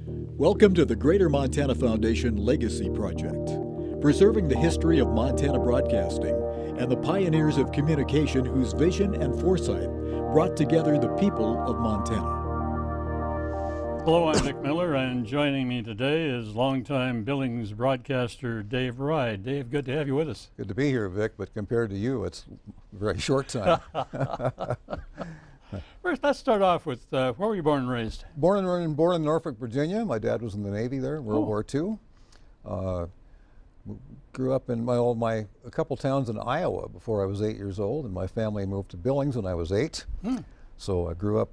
Welcome to the Greater Montana Foundation Legacy Project, preserving the history of Montana broadcasting and the pioneers of communication whose vision and foresight brought together the people of Montana. Hello, I'm Nick Miller, and joining me today is longtime Billings broadcaster Dave Rye. Dave, good to have you with us. Good to be here, Vic, but compared to you, it's a very short time. First, let's start off with where were you born and raised? Born in Norfolk, Virginia. My dad was in the Navy there, World War II. Grew up in a couple towns in Iowa before I was 8 years old, and my family moved to Billings when I was 8. So I grew up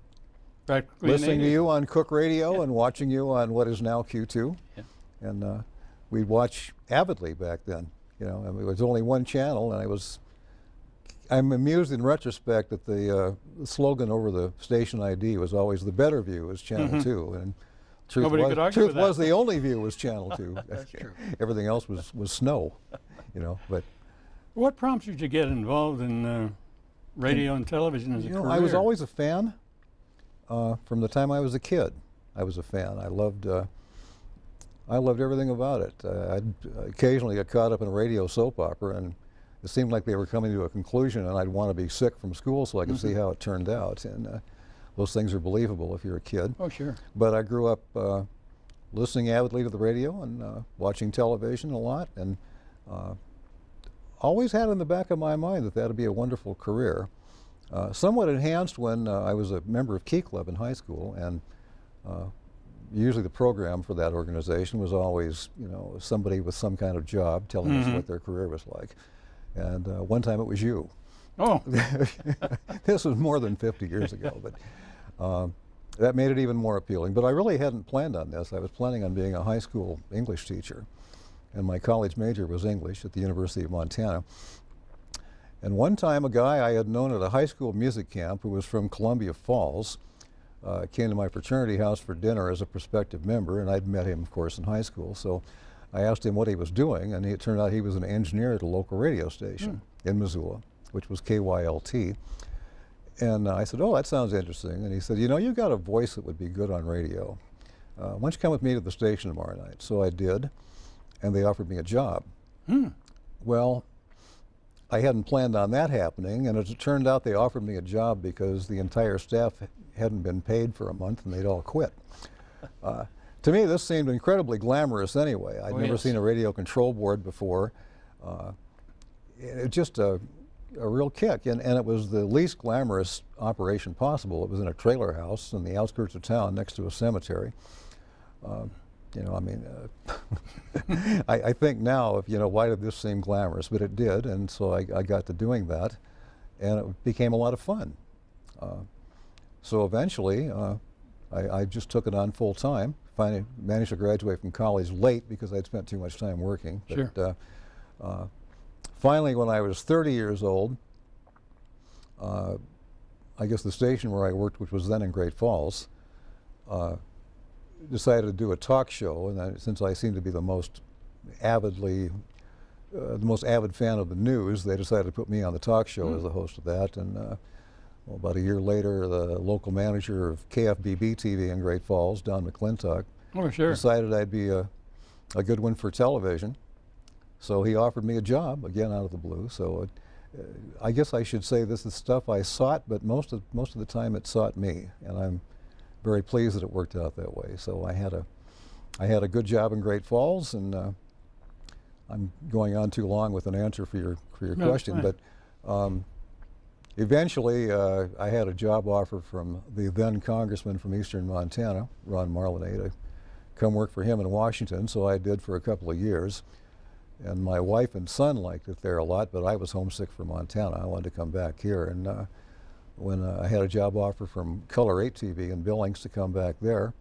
listening to you on Cook Radio and watching you on what is now Q2. Yeah. And we'd watch avidly back then. You know, I mean, it was only one channel, and I'm amused in retrospect that the slogan over the station ID was always "the better view is Channel 2," and truth was the only view was Channel 2. That's true. Everything else was snow, you know. But what prompted you to get involved in radio and television as a career? I was always a fan. From the time I was a kid, I was a fan. I loved everything about it. I'd occasionally get caught up in a radio soap opera, and it seemed like they were coming to a conclusion, and I'd want to be sick from school so I could see how it turned out. And those things are believable if you're a kid. Oh, sure. But I grew up listening avidly to the radio and watching television a lot, and always had in the back of my mind that that'd be a wonderful career. Somewhat enhanced when I was a member of Key Club in high school, and usually the program for that organization was always, you know, somebody with some kind of job telling us what their career was like. And one time it was you. Oh. This was more than 50 years ago, but that made it even more appealing. But I really hadn't planned on this. I was planning on being a high school English teacher, and my college major was English at the University of Montana. And one time a guy I had known at a high school music camp who was from Columbia Falls came to my fraternity house for dinner as a prospective member, and I'd met him, of course, in high school. So I asked him what he was doing, and it turned out he was an engineer at a local radio station in Missoula, which was KYLT. And I said, "Oh, that sounds interesting." And he said, "You know, you've got a voice that would be good on radio. Why don't you come with me to the station tomorrow night?" So I did, and they offered me a job. Well, I hadn't planned on that happening, and as it turned out, they offered me a job because the entire staff hadn't been paid for a month, and they'd all quit. To me, this seemed incredibly glamorous anyway. I'd never seen a radio control board before. It just a real kick, and it was the least glamorous operation possible. It was in a trailer house in the outskirts of town next to a cemetery. You know, I mean, I think now, if you know, why did this seem glamorous? But it did, and so I got to doing that, and it became a lot of fun. So eventually, I just took it on full time. Finally managed to graduate from college late because I'd spent too much time working. But, finally, when I was 30 years old, I guess the station where I worked, which was then in Great Falls, decided to do a talk show, and since I seemed to be the most avid fan of the news, they decided to put me on the talk show as the host of that. And well, about a year later, the local manager of KFBB TV in Great Falls, Don McClintock, decided I'd be a good one for television. So he offered me a job, again out of the blue. So I guess I should say this is stuff I sought, but most of the time it sought me, and I'm very pleased that it worked out that way. So I had a good job in Great Falls, and I'm going on too long with an answer for your question, but eventually I had a job offer from the then congressman from eastern Montana, Ron Marlene, to come work for him in Washington. So I did for a couple of years, and my wife and son liked it there a lot, but I was homesick for Montana. I wanted to come back here, and when I had a job offer from Color 8 TV in Billings to come back there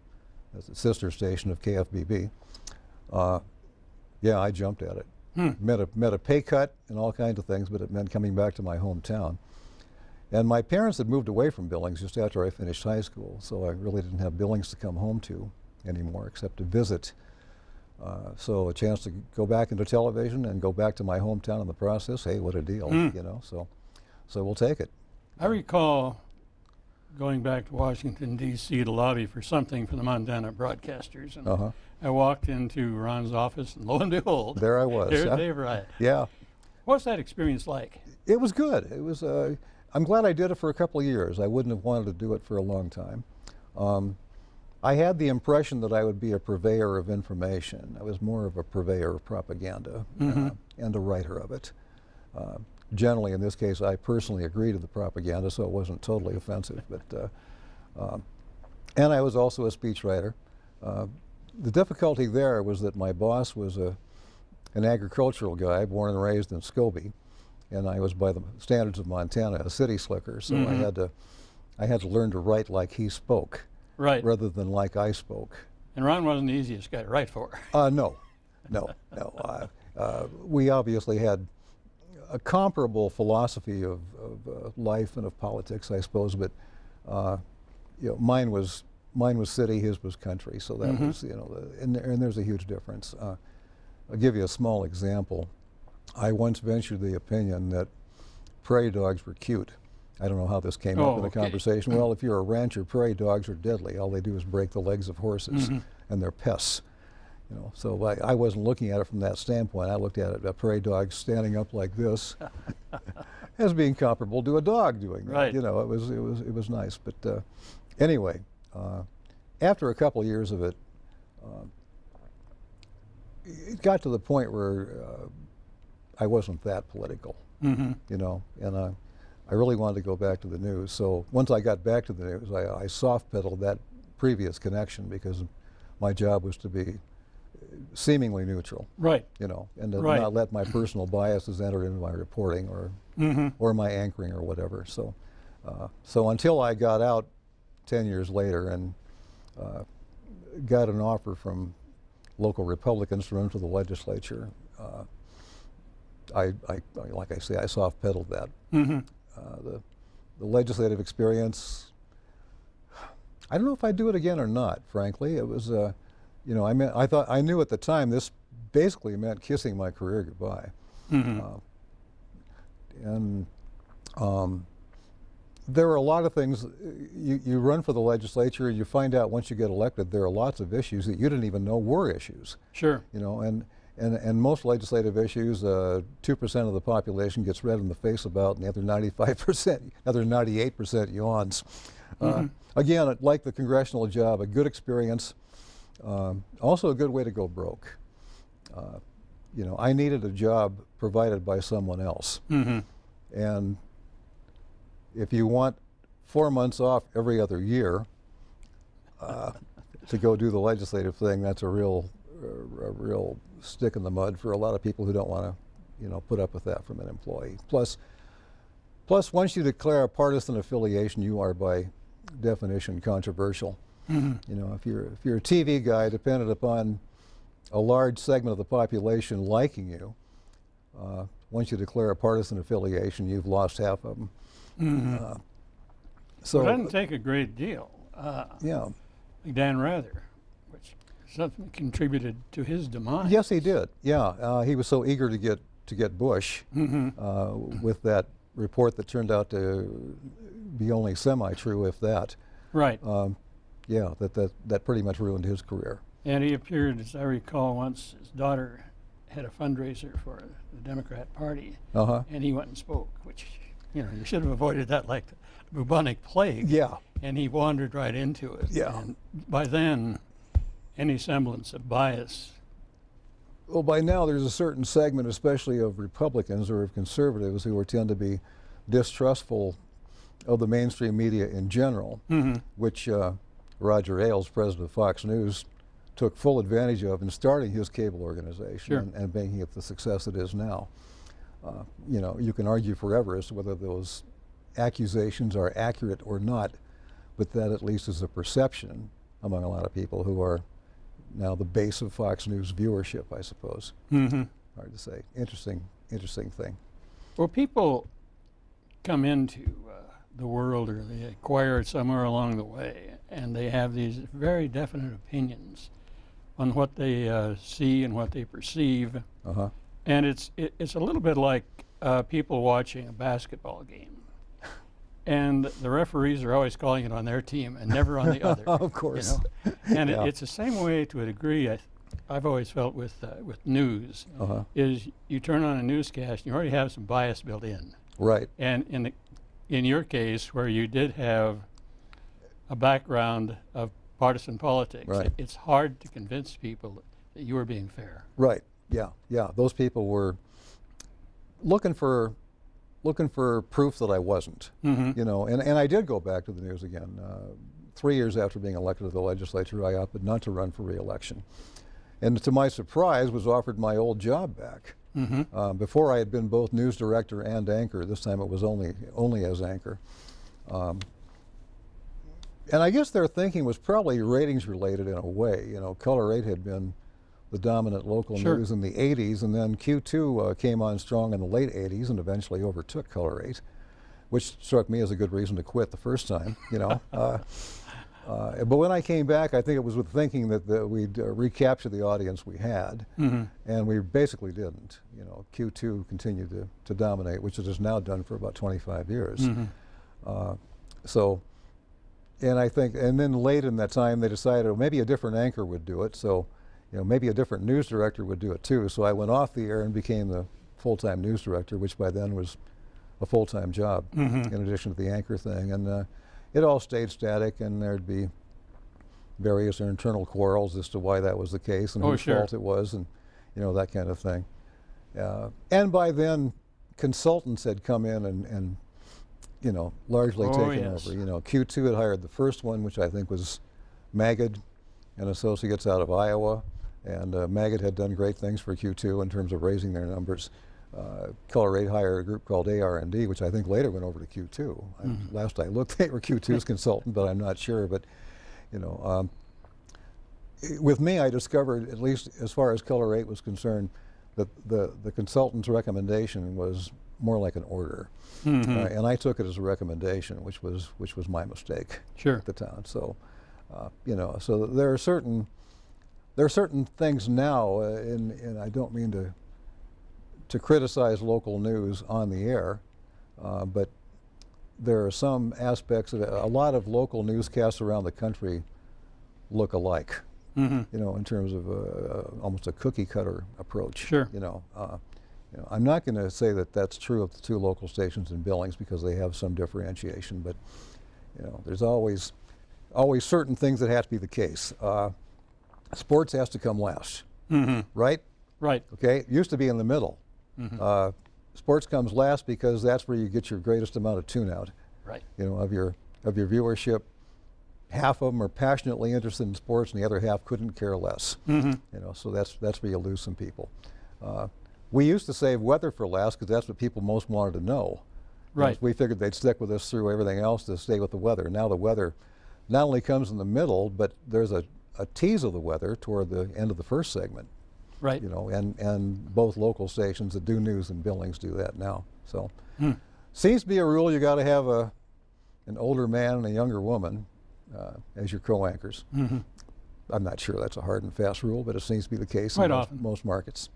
as a sister station of KFBB, yeah, I jumped at it. Met a pay cut and all kinds of things, but it meant coming back to my hometown. And my parents had moved away from Billings just after I finished high school, so I really didn't have Billings to come home to anymore except to visit. So a chance to go back into television and go back to my hometown in the process, hey, what a deal, you know, so we'll take it. I recall going back to Washington, D.C. to lobby for something for the Montana broadcasters. And Uh-huh. I walked into Ron's office, and lo and behold, There I was. there's huh? Dave Wright. Yeah. What's that experience like? It was good. It was. I'm glad I did it for a couple of years. I wouldn't have wanted to do it for a long time. I had the impression that I would be a purveyor of information. I was more of a purveyor of propaganda and a writer of it. Generally, in this case, I personally agreed to the propaganda, so it wasn't totally offensive. But and I was also a speechwriter. The difficulty there was that my boss was an agricultural guy, born and raised in Scobie, and I was, by the standards of Montana, a city slicker. So I had to learn to write like he spoke, Right. rather than like I spoke. And Ron wasn't the easiest guy to write for. No. We obviously had a comparable philosophy of life and of politics, I suppose, but mine was city, his was country. So that was, and there's a huge difference. I'll give you a small example. I once ventured the opinion that prairie dogs were cute. I don't know how this came up in the conversation. Well, if you're a rancher, prairie dogs are deadly. All they do is break the legs of horses, and they're pests. So I wasn't looking at it from that standpoint. I looked at it, a prairie dog standing up like this, as being comparable to a dog doing that. Right. It was nice. But anyway, after a couple of years of it, it got to the point where I wasn't that political, and I really wanted to go back to the news. So once I got back to the news, I soft-pedaled that previous connection because my job was to be seemingly neutral, Right. and to Right. not let my personal biases enter into my reporting or my anchoring or whatever. So, so until I got out 10 years later and got an offer from local Republicans to run for the legislature, like I say, I soft-pedaled that. The legislative experience, I don't know if I'd do it again or not, frankly. It was, I knew at the time this basically meant kissing my career goodbye. And there are a lot of things, you run for the legislature, you find out once you get elected there are lots of issues that you didn't even know were issues. Sure. And most legislative issues, 2% of the population gets red in the face about, and the other 95%, other 98% yawns. Again, like the congressional job, a good experience, also a good way to go broke. I needed a job provided by someone else. And if you want 4 months off every other year to go do the legislative thing, that's a real stick in the mud for a lot of people who don't want to, put up with that from an employee. Plus, once you declare a partisan affiliation, you are by definition controversial. If you're a TV guy dependent upon a large segment of the population liking you, once you declare a partisan affiliation, you've lost half of them. So it doesn't take a great deal. Yeah. Like Dan Rather, which something contributed to his demise. Yes, he did. Yeah, he was so eager to get Bush with that report that turned out to be only semi-true, if that. Right. Yeah, that pretty much ruined his career. And he appeared, as I recall, once his daughter had a fundraiser for the Democrat Party, and he went and spoke, which, you should have avoided that like the bubonic plague. Yeah. And he wandered right into it. Yeah. And by then, any semblance of bias. Well, by now there's a certain segment, especially of Republicans or of conservatives, who tend to be distrustful of the mainstream media in general, which Roger Ailes, president of Fox News, took full advantage of in starting his cable organization and making it the success it is now. You can argue forever as to whether those accusations are accurate or not, but that at least is a perception among a lot of people who are now the base of Fox News viewership, I suppose. Hard to say. Interesting thing. Well, people come into the world, or they acquire it somewhere along the way, and they have these very definite opinions on what they see and what they perceive. And it's a little bit like people watching a basketball game. and the referees are always calling it on their team and never on the other. Of course. And Yeah. it's the same way to a degree. I've always felt with news is you turn on a newscast, you already have some bias built in. Right. And in your case, where you did have a background of partisan politics, Right. it's hard to convince people that you were being fair. Right. Yeah. Yeah. Those people were looking for proof that I wasn't. You know, and I did go back to the news again. 3 years after being elected to the legislature, I opted not to run for re-election, and to my surprise, was offered my old job back. Before I had been both news director and anchor. This time it was only as anchor. And I guess their thinking was probably ratings related in a way. You know, Color 8 had been the dominant local news in the 80s, and then Q2 came on strong in the late 80s and eventually overtook Color 8, which struck me as a good reason to quit the first time, you know. But when I came back, I think it was with thinking that we'd recapture the audience we had, and we basically didn't. You know, Q2 continued to dominate, which it has now done for about 25 years. And I think, and then late in that time, they decided, well, maybe a different anchor would do it. So, you know, maybe a different news director would do it too. So I went off the air and became the full-time news director, which by then was a full-time job in addition to the anchor thing. And it all stayed static, and there'd be various internal quarrels as to why that was the case and whose fault it was, and you know, that kind of thing. And by then, consultants had come in and you know, largely taken over. You know, Q2 had hired the first one, which I think was Magid and Associates out of Iowa, and Magid had done great things for Q2 in terms of raising their numbers. Color 8 hired a group called AR&D, which I think later went over to Q2. Last I looked, they were Q2's consultant, but I'm not sure. But you know, with me, I discovered, at least as far as Color 8 was concerned, that the consultant's recommendation was more like an order, and I took it as a recommendation, which was my mistake at the time. So, you know, so there are certain things now, and I don't mean to criticize local news on the air, but there are some aspects of it. A lot of local newscasts around the country look alike, you know, in terms of almost a cookie cutter approach. You know, I'm not going to say that that's true of the two local stations in Billings because they have some differentiation, but you know, there's always certain things that have to be the case. Sports has to come last, right? Right. Okay, it used to be in the middle. Sports comes last because that's where you get your greatest amount of tune-out. Right. You know, of your viewership. Half of them are passionately interested in sports, and the other half couldn't care less. You know, so that's where you lose some people. We used to save weather for last because that's what people most wanted to know. Right. We figured they'd stick with us through everything else to stay with the weather. Now the weather not only comes in the middle, but there's a tease of the weather toward the end of the first segment. Right. You know, and both local stations that do news in Billings do that now. So seems to be a rule. You got to have an older man and a younger woman as your co-anchors. I'm not sure that's a hard and fast rule, but it seems to be the case in most markets.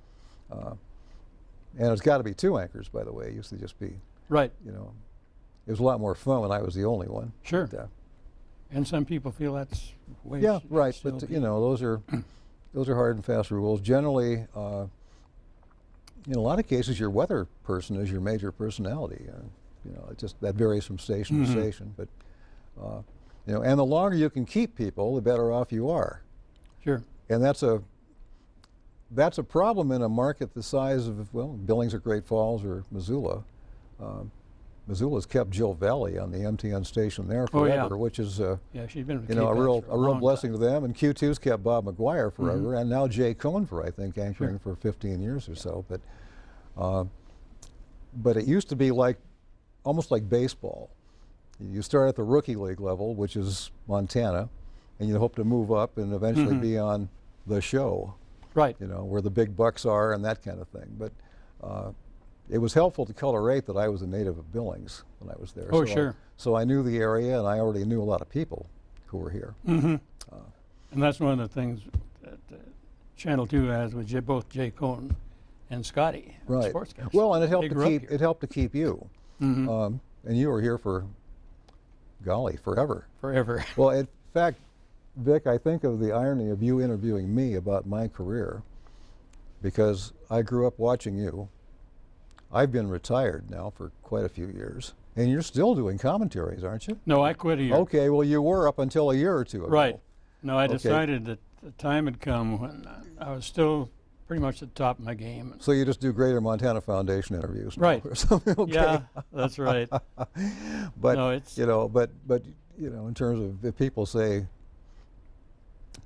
And it's got to be two anchors, by the way. It used to just be, you know, it was a lot more fun when I was the only one. But, and some people feel that's way right. But you know, those are hard and fast rules. Generally, in a lot of cases, your weather person is your major personality. You know, it just that varies from station to station. But you know, and the longer you can keep people, the better off you are. And that's a problem in a market the size of, well, Billings or Great Falls or Missoula. Missoula's kept Jill Valley on the MTN station there forever, which is she's been with you know, a real blessing time. to them. And Q2's kept Bob McGuire forever, and now Jay Cohn for, I think, anchoring for 15 years or so. But it used to be like almost like baseball. You start at the rookie league level, which is Montana, and you hope to move up and eventually be on the show. You know, where the big bucks are and that kind of thing. But it was helpful to Color 8 that I was a native of Billings when I was there. So I knew the area, and I already knew a lot of people who were here. And that's one of the things that Channel 2 has with both Jay Cohn and Scotty. Sportscast. Well, and it helped to keep you. And you were here for golly, forever. forever. Well, in fact, Vic, I think of the irony of you interviewing me about my career because I grew up watching you. I've been retired now for quite a few years, and you're still doing commentaries, aren't you? No, I quit a year. Okay, well, you were up until a year or two ago. Right. No, I Okay. decided that the time had come when I was still pretty much at the top of my game. So you just do Greater Montana Foundation interviews now Right. or something? Okay. Yeah, that's right. But No, it's- you know, but you know, in terms of if people say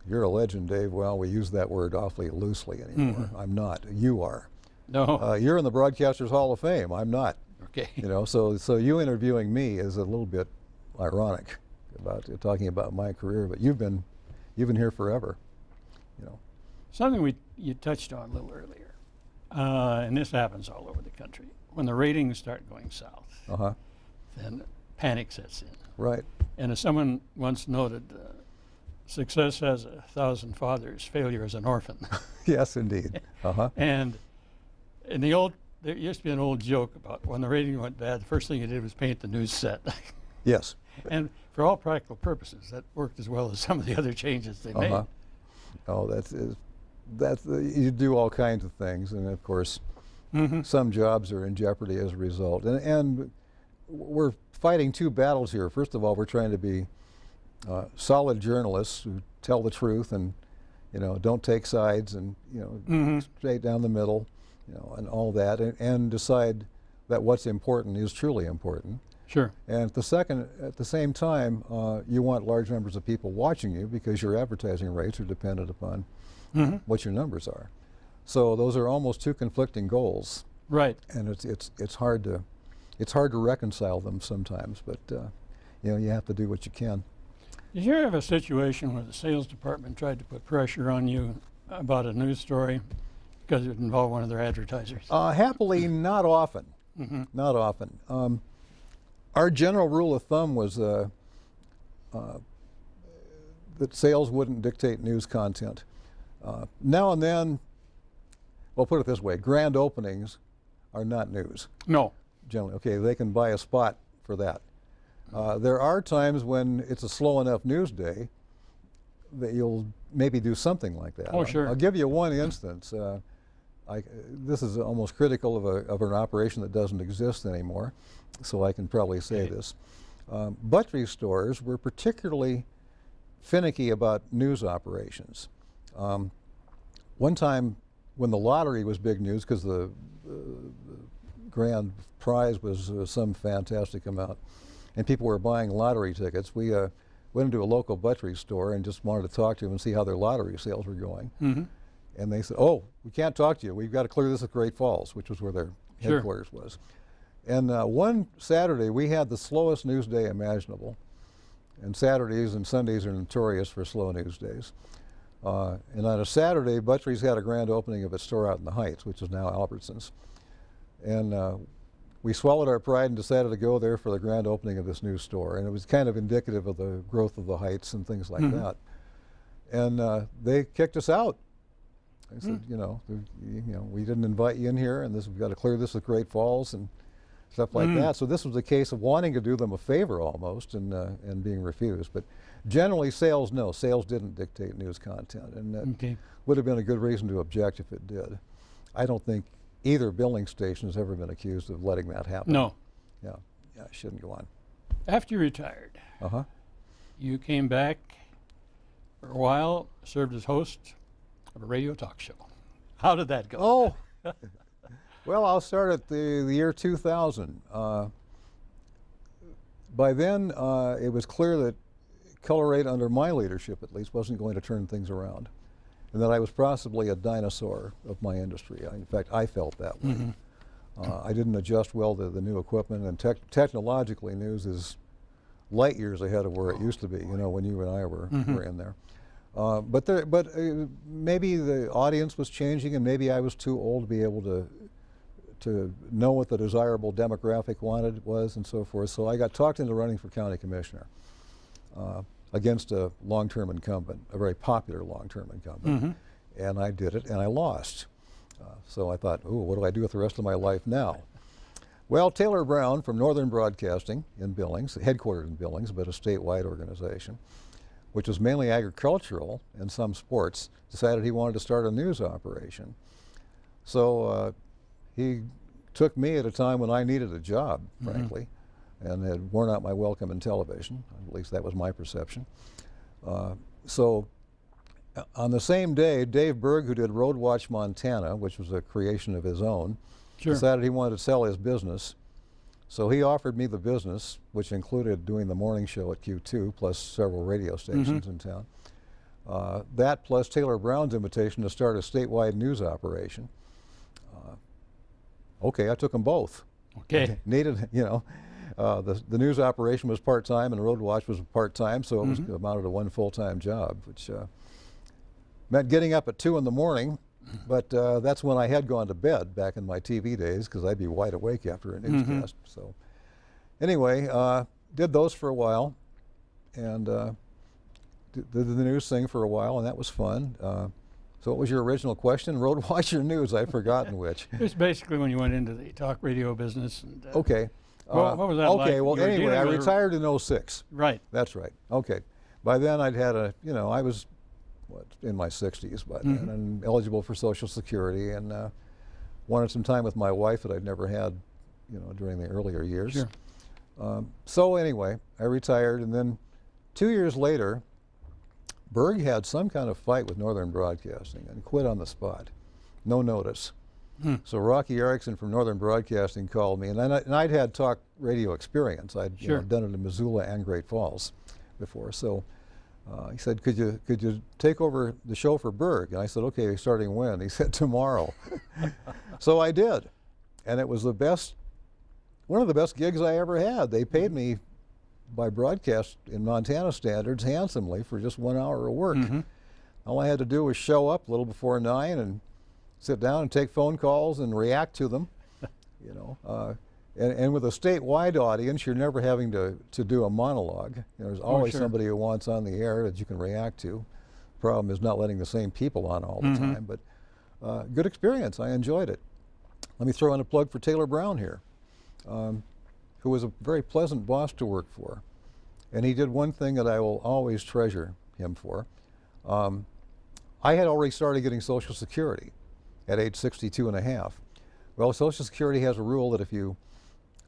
you're a legend, Dave, well, we use that word awfully loosely anymore. I'm not. You are. No. You're in the Broadcasters Hall of Fame. I'm not. Okay. You know, so you interviewing me is a little bit ironic about talking about my career, but you've been here forever. You know. Something you touched on a little earlier, and this happens all over the country. When the ratings start going south, then panic sets in. Right. And as someone once noted, success has 1,000 fathers, failure is an orphan. Yes, indeed. And in there used to be an old joke about when the rating went bad, the first thing you did was paint the news set. Yes. And for all practical purposes, that worked as well as some of the other changes they made. Oh, that's you do all kinds of things, and of course, some jobs are in jeopardy as a result. And we're fighting two battles here. First of all, we're trying to be solid journalists who tell the truth and don't take sides and straight down the middle, and all that, and decide that what's important is truly important. Sure. And at the same time, you want large numbers of people watching you because your advertising rates are dependent upon what your numbers are. So those are almost two conflicting goals. Right. And it's hard to reconcile them sometimes, but you have to do what you can. Did you ever have a situation where the sales department tried to put pressure on you about a news story because it involved one of their advertisers? Happily, not often. Not often. Our general rule of thumb was that sales wouldn't dictate news content. Now and then, well, put it this way, grand openings are not news. No. Generally, okay, they can buy a spot for that. There are times when it's a slow enough news day that you'll maybe do something like that. Oh, sure. I'll give you one instance. This is almost critical of an operation that doesn't exist anymore, so I can probably say this. Buttery stores were particularly finicky about news operations. One time when the lottery was big news because the grand prize was some fantastic amount and people were buying lottery tickets, we went into a local buttery store and just wanted to talk to them and see how their lottery sales were going. And they said, oh, we can't talk to you. We've got to clear this at Great Falls, which was where their headquarters was. And one Saturday, we had the slowest news day imaginable. And Saturdays and Sundays are notorious for slow news days. And on a Saturday, Buttery's had a grand opening of its store out in the Heights, which is now Albertsons. And we swallowed our pride and decided to go there for the grand opening of this new store. And it was kind of indicative of the growth of the Heights and things like that. And they kicked us out. They said, we didn't invite you in here, and we've got to clear this at Great Falls and stuff like that. So this was a case of wanting to do them a favor almost and being refused. But generally, sales didn't dictate news content, and that would have been a good reason to object if it did. I don't think either billing station has ever been accused of letting that happen. No. Yeah, it shouldn't go on. After you retired, you came back for a while, served as host of a radio talk show. How did that go? Oh, well, I'll start at the year 2000. By then, it was clear that Color 8, under my leadership at least, wasn't going to turn things around, and that I was possibly a dinosaur of my industry. In fact, I felt that way. I didn't adjust well to the new equipment, and technologically, news is light years ahead of where it used to be, when you and I were in there. But maybe the audience was changing, and maybe I was too old to be able to know what the desirable demographic was and so forth. So I got talked into running for county commissioner against a long-term incumbent, a very popular long-term incumbent. And I did it, and I lost. So I thought, ooh, what do I do with the rest of my life now? Well, Taylor Brown from Northern Broadcasting in Billings, headquartered in Billings, but a statewide organization, which was mainly agricultural and some sports, decided he wanted to start a news operation. So he took me at a time when I needed a job, frankly, and had worn out my welcome in television. At least that was my perception. So on the same day, Dave Berg, who did Road Watch Montana, which was a creation of his own, decided he wanted to sell his business. So he offered me the business, which included doing the morning show at Q2, plus several radio stations in town. That plus Taylor Brown's invitation to start a statewide news operation. Okay, I took them both. Okay. Needed, you know, the news operation was part-time and Road Watch was part-time, so it was amounted to one full-time job, which meant getting up at 2 in the morning, but that's when I had gone to bed back in my TV days, because I'd be wide awake after a newscast. So anyway, did those for a while, and did the news thing for a while, and that was fun. So what was your original question? Road Watch or news? I've forgotten which. It was basically when you went into the talk radio business. And, okay. What was that like? Okay, well, You were anyway, I dealing with retired in '06. Right. That's right. Okay. By then I'd had a, you know, I was, what, in my 60s by then, and eligible for Social Security, and wanted some time with my wife that I'd never had, you know, during the earlier years. Sure. So anyway, I retired, and then 2 years later, Berg had some kind of fight with Northern Broadcasting and quit on the spot. No notice. So Rocky Erickson from Northern Broadcasting called me, and I'd had talk radio experience. I'd you know, done it in Missoula and Great Falls before. So he said, could you take over the show for Berg? And I said, okay, starting when? He said, tomorrow. So I did, and it was the best, one of the best gigs I ever had. They paid me by broadcast in Montana standards handsomely for just 1 hour of work. All I had to do was show up a little before 9 and sit down and take phone calls and react to them, you know. And with a statewide audience, you're never having to do a monologue. You know, there's always somebody who wants on the air that you can react to. Problem is not letting the same people on all the time, but good experience. I enjoyed it. Let me throw in a plug for Taylor Brown here, who was a very pleasant boss to work for. And he did one thing that I will always treasure him for. I had already started getting Social Security at age 62 and a half. Well, Social Security has a rule that if you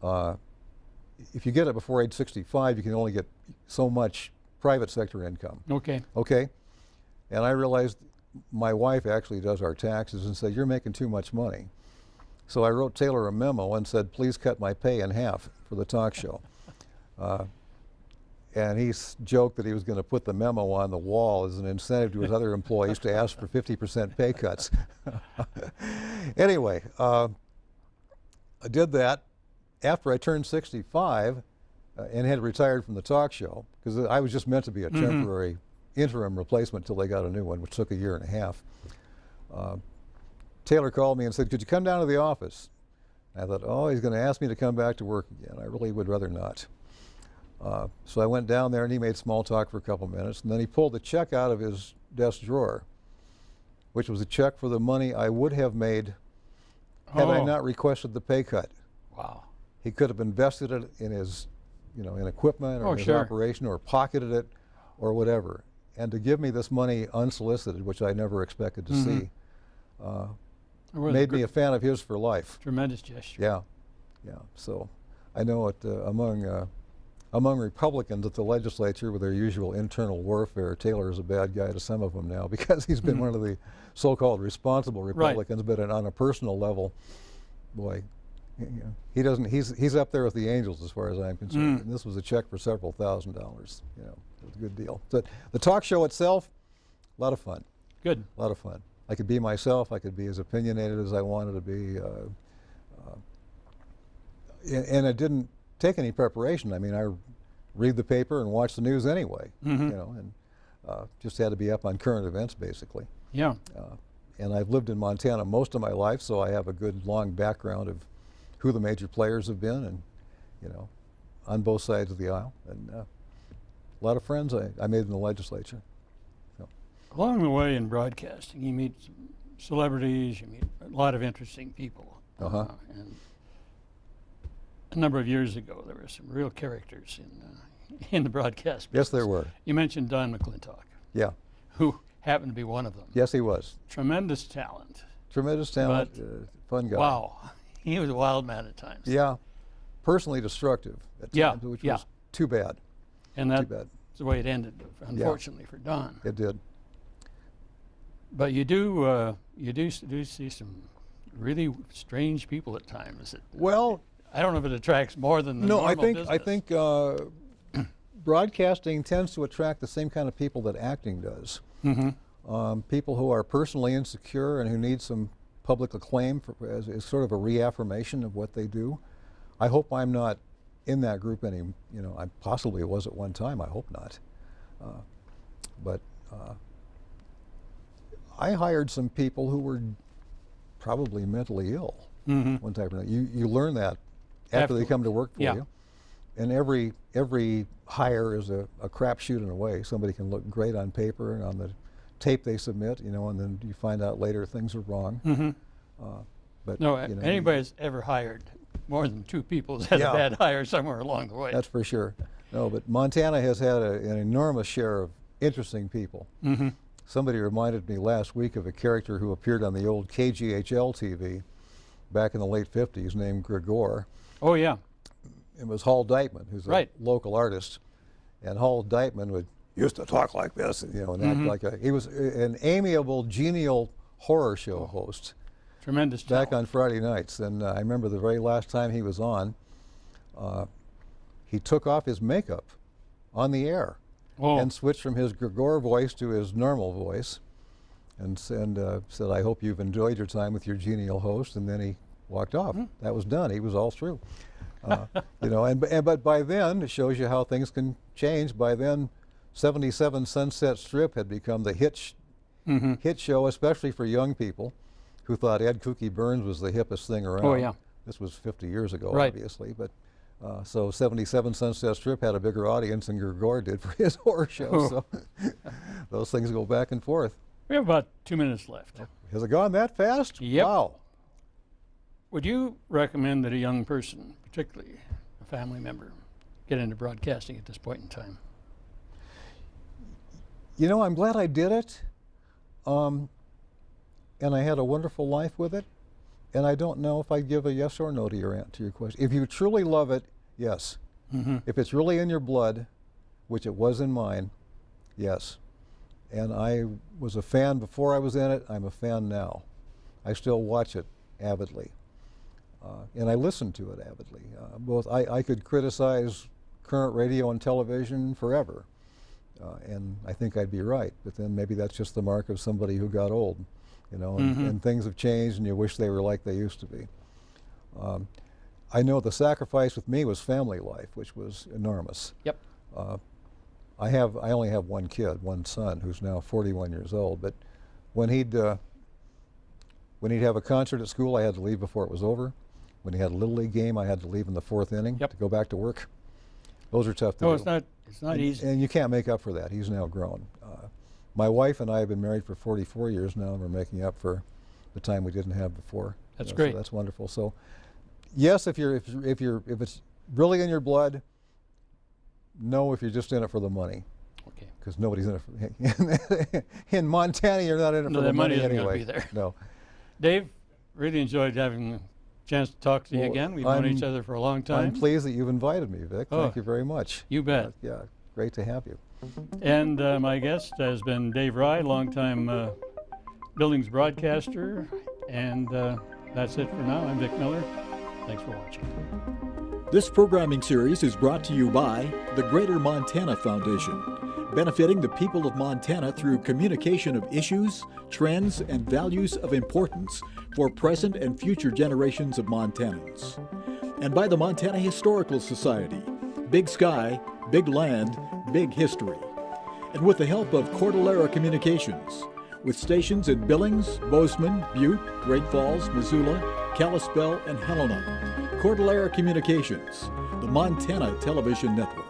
get it before age 65, you can only get so much private sector income. Okay. Okay? And I realized my wife actually does our taxes and said, you're making too much money. So I wrote Taylor a memo and said, please cut my pay in half for the talk show. And he joked that he was going to put the memo on the wall as an incentive to his other employees to ask for 50% pay cuts. Anyway, I did that after I turned 65 and had retired from the talk show, because I was just meant to be a temporary interim replacement till they got a new one, which took a year and a half. Taylor called me and said, could you come down to the office? I thought, oh, he's going to ask me to come back to work again. I really would rather not. So I went down there and he made small talk for a couple minutes, and then he pulled the check out of his desk drawer, which was a check for the money I would have made had I not requested the pay cut. Wow. He could have invested it in his, you know, in equipment or his operation, or pocketed it or whatever. And to give me this money unsolicited, which I never expected to see, made me a fan of his for life. Tremendous gesture. Yeah, yeah. So I know it among Republicans at the legislature, with their usual internal warfare, Taylor is a bad guy to some of them now, because he's been one of the so-called responsible Republicans. But on a personal level, boy, you know, he doesn't. He's up there with the angels as far as I'm concerned. And this was a check for several $1,000s. You know, it was a good deal. So the talk show itself, a lot of fun. Good. A lot of fun. I could be myself. I could be as opinionated as I wanted to be. And it didn't take any preparation. I mean, I read the paper and watch the news anyway, you know, and just had to be up on current events, basically. Yeah. And I've lived in Montana most of my life, so I have a good long background of who the major players have been, and, you know, on both sides of the aisle. And a lot of friends I made in the legislature. So. Along the way in broadcasting, you meet celebrities, you meet a lot of interesting people. And a number of years ago, there were some real characters in the broadcast business. Yes, there were. You mentioned Don McClintock, Yeah. who happened to be one of them. Yes, he was. Tremendous talent. Tremendous talent, fun guy. Wow. He was a wild man at times. Yeah. Personally destructive at Yeah, times, which yeah. was too bad. And Too that's bad. the way it ended, unfortunately, for Don. It did. But you do see some really strange people at times. Well, I don't know if it attracts more than the no, normal I business. think broadcasting tends to attract the same kind of people that acting does. People who are personally insecure and who need some public acclaim as sort of a reaffirmation of what they do. I hope I'm not in that group any. I possibly was at one time. I hope not. But I hired some people who were probably mentally ill one time or another. You learn that after they come to work for you. And every hire is a crapshoot in a way. Somebody can look great on paper and on the tape they submit, and then you find out later things are wrong. But No, anybody that's ever hired more than two people has had a bad hire somewhere along the way. That's for sure. No, but Montana has had an enormous share of interesting people. Somebody reminded me last week of a character who appeared on the old KGHL TV back in the late 50s named Gregor. Oh, yeah. It was Hall Deitman, who's a local artist. And Hall Deitman used to talk like this, and act like he was an amiable, genial horror show host. Tremendous Back talent. on Friday nights. And I remember the very last time he was on, he took off his makeup on the air and switched from his Gregor voice to his normal voice and said, I hope you've enjoyed your time with your genial host. And then he walked off. That was done. He was all through. But by then, it shows you how things can change. By then, 77 Sunset Strip had become the hit show, especially for young people who thought Ed Kooky Burns was the hippest thing around. Oh, yeah. This was 50 years ago, Right. obviously. But so 77 Sunset Strip had a bigger audience than Gregor did for his horror show. So those things go back and forth. We have about 2 minutes left. Has it gone that fast? Yep. Wow. Would you recommend that a young person, particularly a family member, get into broadcasting at this point in time? I'm glad I did it. And I had a wonderful life with it. And I don't know if I'd give a yes or no to your question. If you truly love it, yes. If it's really in your blood, which it was in mine, yes. And I was a fan before I was in it. I'm a fan now. I still watch it avidly. And I listen to it avidly. I could criticize current radio and television forever. And I think I'd be right. But then maybe that's just the mark of somebody who got old. And things have changed and you wish they were like they used to be. I know the sacrifice with me was family life, which was enormous. Yep. I only have one kid, one son, who's now 41 years old, but when he'd have a concert at school, I had to leave before it was over. When he had a Little League game, I had to leave in the fourth inning to go back to work. Those are tough to do. It's not easy. And you can't make up for that. He's now grown. My wife and I have been married for 44 years now, and we're making up for the time we didn't have before. That's great. So that's wonderful. So, yes, if it's really in your blood. No, if you're just in it for the money. Okay. Because nobody's in it for in Montana. You're not in it for the money isn't anyway. going to be there. No. Dave, really enjoyed having a chance to talk to you again. We've known each other for a long time. I'm pleased that you've invited me, Vic. Thank you very much. You bet. Yeah, great to have you. And my guest has been Dave Rye, longtime buildings broadcaster. And that's it for now. I'm Vic Miller. Thanks for watching. This programming series is brought to you by the Greater Montana Foundation, benefiting the people of Montana through communication of issues, trends, and values of importance for present and future generations of Montanans. And by the Montana Historical Society, Big Sky, Big Land, Big History. And with the help of Cordillera Communications, with stations in Billings, Bozeman, Butte, Great Falls, Missoula, Kalispell, and Helena. Cordillera Communications, the Montana Television Network.